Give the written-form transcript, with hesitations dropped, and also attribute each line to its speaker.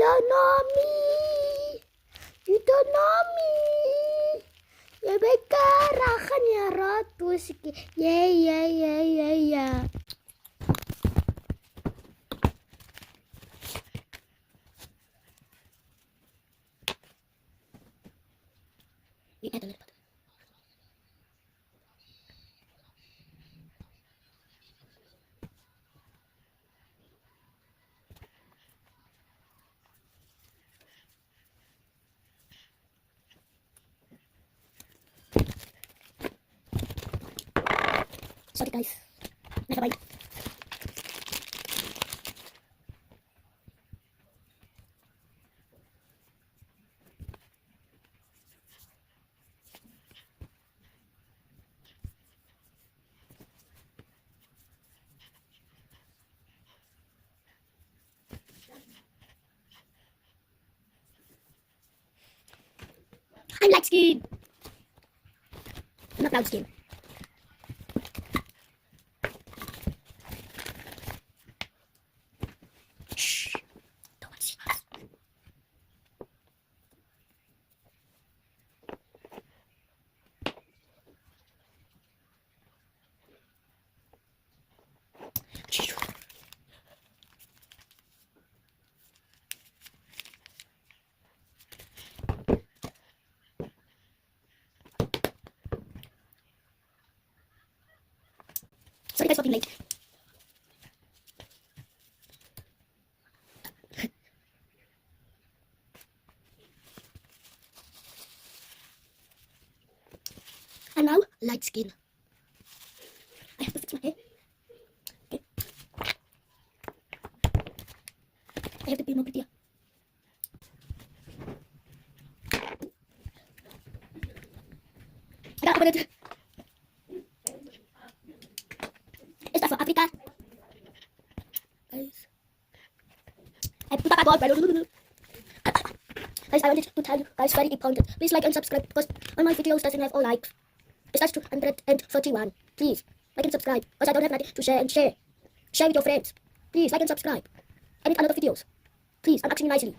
Speaker 1: don't know me. You don't know me. Je bent karagan je roodtoesje. Ja. You add a little bit. Sorry guys, never mind. I'm light skin. I'm not brown skin. Shh. Don't want to see us. Shh. Sorry guys for being late. I'm now light skin. I have to fix my hair. Okay. I have to be more prettier. I got open it. Is that for Africa? Guys. Guys, I wanted to tell you guys very important. Please like and subscribe because all my videos doesn't have all likes. It's just 231. Please like and subscribe because I don't have nothing to share and share. Share with your friends. Please like and subscribe. I need a lot of videos. Please, I'm asking you nicely.